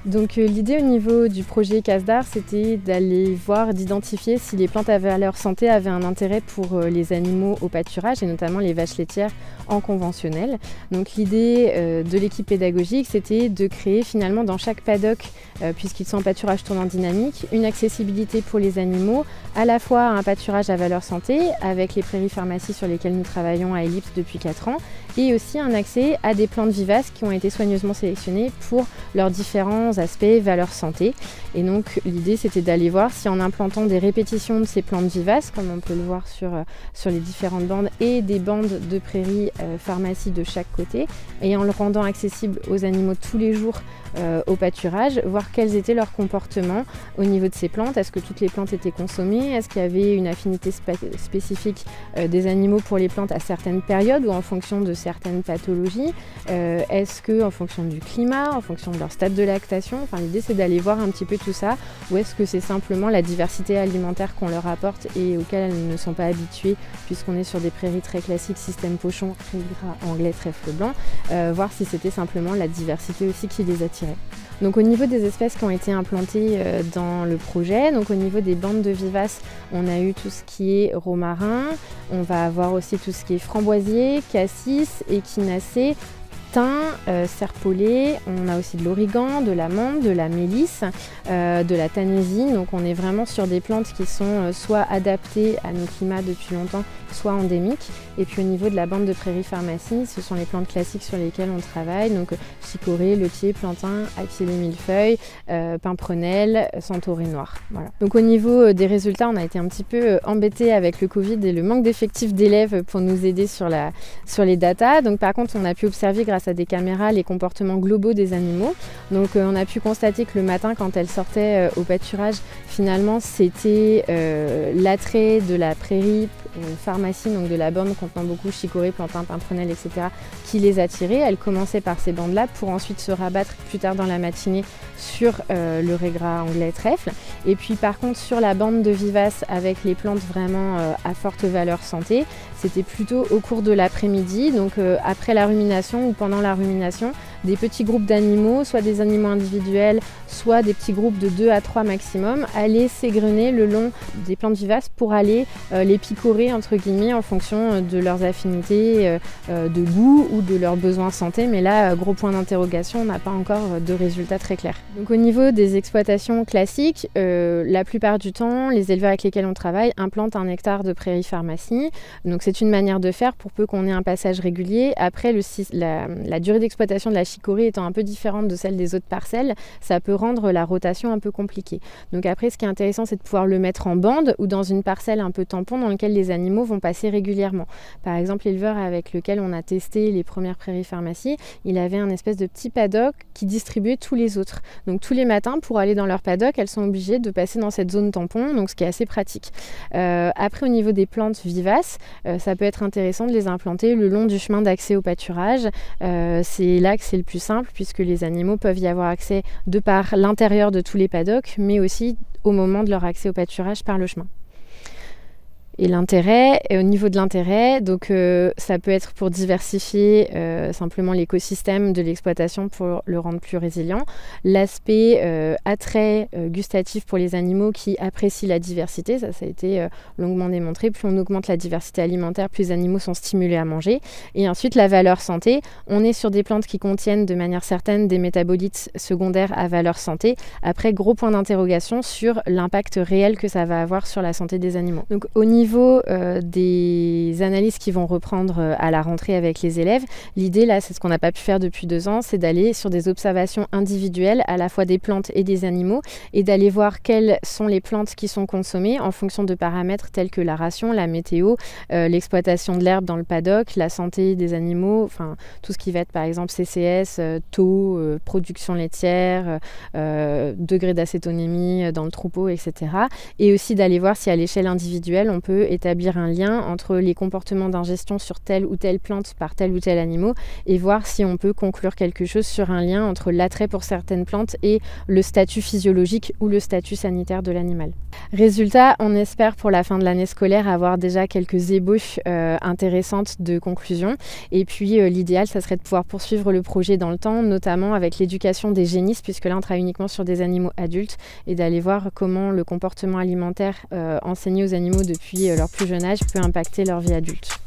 Donc l'idée au niveau du projet Casse d'Art, c'était d'aller voir, d'identifier si les plantes à valeur santé avaient un intérêt pour les animaux au pâturage et notamment les vaches laitières en conventionnel. Donc l'idée de l'équipe pédagogique, c'était de créer finalement dans chaque paddock, puisqu'ils sont en pâturage tournant dynamique, une accessibilité pour les animaux, à la fois à un pâturage à valeur santé avec les prairies pharmacies sur lesquelles nous travaillons à Ellipse depuis 4 ans, et aussi un accès à des plantes vivaces qui ont été soigneusement sélectionnées pour leurs différents aspects valeur santé. Et donc l'idée c'était d'aller voir si en implantant des répétitions de ces plantes vivaces, comme on peut le voir sur les différentes bandes, et des bandes de prairies pharmacie de chaque côté, et en le rendant accessible aux animaux tous les jours au pâturage, voir quels étaient leurs comportements au niveau de ces plantes. Est-ce que toutes les plantes étaient consommées? Est-ce qu'il y avait une affinité spécifique des animaux pour les plantes à certaines périodes ou en fonction de certaines pathologies? Est-ce que en fonction du climat, en fonction de leur stade de lactation? Enfin, l'idée c'est d'aller voir un petit peu tout ça, ou est-ce que c'est simplement la diversité alimentaire qu'on leur apporte et auxquelles elles ne sont pas habituées, puisqu'on est sur des prairies très classiques, système pochon, riz gras, anglais, trèfle blanc, voir si c'était simplement la diversité aussi qui les attirait. Donc au niveau des espèces qui ont été implantées dans le projet, donc au niveau des bandes de vivaces, on a eu tout ce qui est romarin, on va avoir aussi tout ce qui est framboisier, cassis, échinacée, thym, serpolet, on a aussi de l'origan, de l'amande, de la mélisse, de la tanaisie. Donc on est vraiment sur des plantes qui sont soit adaptées à nos climats depuis longtemps, soit endémiques. Et puis au niveau de la bande de prairie pharmacie, ce sont les plantes classiques sur lesquelles on travaille, donc chicorée, lettier, plantain, achillée millefeuille, pimprenelle, centaurée noire. Voilà. Donc au niveau des résultats, on a été un petit peu embêtés avec le Covid et le manque d'effectifs d'élèves pour nous aider sur les datas. Donc par contre, on a pu observer grâce à des caméras les comportements globaux des animaux. Donc on a pu constater que le matin, quand elles sortaient au pâturage, finalement c'était l'attrait de la prairie pharmacie, donc de la bande contenant beaucoup chicorée, plantain, pimprenelle, etc., qui les attirait. Elles commençaient par ces bandes-là pour ensuite se rabattre plus tard dans la matinée sur le raie gras anglais trèfle. Et puis par contre sur la bande de vivaces avec les plantes vraiment à forte valeur santé, c'était plutôt au cours de l'après-midi, donc après la rumination ou pendant la rumination, des petits groupes d'animaux, soit des animaux individuels, soit des petits groupes de 2 à 3 maximum, allaient s'égrener le long des plantes vivaces pour aller les picorer entre guillemets en fonction de leurs affinités de goût ou de leurs besoins santé. Mais là, gros point d'interrogation, on n'a pas encore de résultats très clairs. Donc au niveau des exploitations classiques, la plupart du temps, les éleveurs avec lesquels on travaille implantent 1 hectare de prairie pharmacie. Donc c'est une manière de faire pour peu qu'on ait un passage régulier. Après, la durée d'exploitation de la chicorée étant un peu différente de celle des autres parcelles, ça peut rendre la rotation un peu compliquée. Donc après, ce qui est intéressant, c'est de pouvoir le mettre en bande ou dans une parcelle un peu tampon dans laquelle les animaux vont passer régulièrement. Par exemple, l'éleveur avec lequel on a testé les premières prairies pharmacie, il avait un espèce de petit paddock qui distribuait tous les autres. Donc tous les matins, pour aller dans leur paddock, elles sont obligées de passer dans cette zone tampon, donc ce qui est assez pratique. Après, au niveau des plantes vivaces, ça peut être intéressant de les implanter le long du chemin d'accès au pâturage. C'est là que c'est le plus simple, puisque les animaux peuvent y avoir accès de par l'intérieur de tous les paddocks, mais aussi au moment de leur accès au pâturage par le chemin. Et l'intérêt, au niveau de l'intérêt, donc ça peut être pour diversifier simplement l'écosystème de l'exploitation pour le rendre plus résilient. L'aspect attrait gustatif pour les animaux qui apprécient la diversité, ça a été longuement démontré. Plus on augmente la diversité alimentaire, plus les animaux sont stimulés à manger. Et ensuite, la valeur santé, on est sur des plantes qui contiennent de manière certaine des métabolites secondaires à valeur santé. Après, gros point d'interrogation sur l'impact réel que ça va avoir sur la santé des animaux. Donc au niveau des analyses qui vont reprendre à la rentrée avec les élèves, l'idée là, c'est ce qu'on n'a pas pu faire depuis 2 ans, c'est d'aller sur des observations individuelles à la fois des plantes et des animaux et d'aller voir quelles sont les plantes qui sont consommées en fonction de paramètres tels que la ration, la météo, l'exploitation de l'herbe dans le paddock, la santé des animaux, enfin tout ce qui va être par exemple CCS, taux, production laitière, degré d'acétonémie dans le troupeau, etc. Et aussi d'aller voir si à l'échelle individuelle on peut peut établir un lien entre les comportements d'ingestion sur telle ou telle plante par tel ou tel animal et voir si on peut conclure quelque chose sur un lien entre l'attrait pour certaines plantes et le statut physiologique ou le statut sanitaire de l'animal. Résultat, on espère pour la fin de l'année scolaire avoir déjà quelques ébauches intéressantes de conclusion. Et puis l'idéal, ça serait de pouvoir poursuivre le projet dans le temps, notamment avec l'éducation des génisses, puisque là on travaille uniquement sur des animaux adultes, et d'aller voir comment le comportement alimentaire enseigné aux animaux depuis leur plus jeune âge peut impacter leur vie adulte.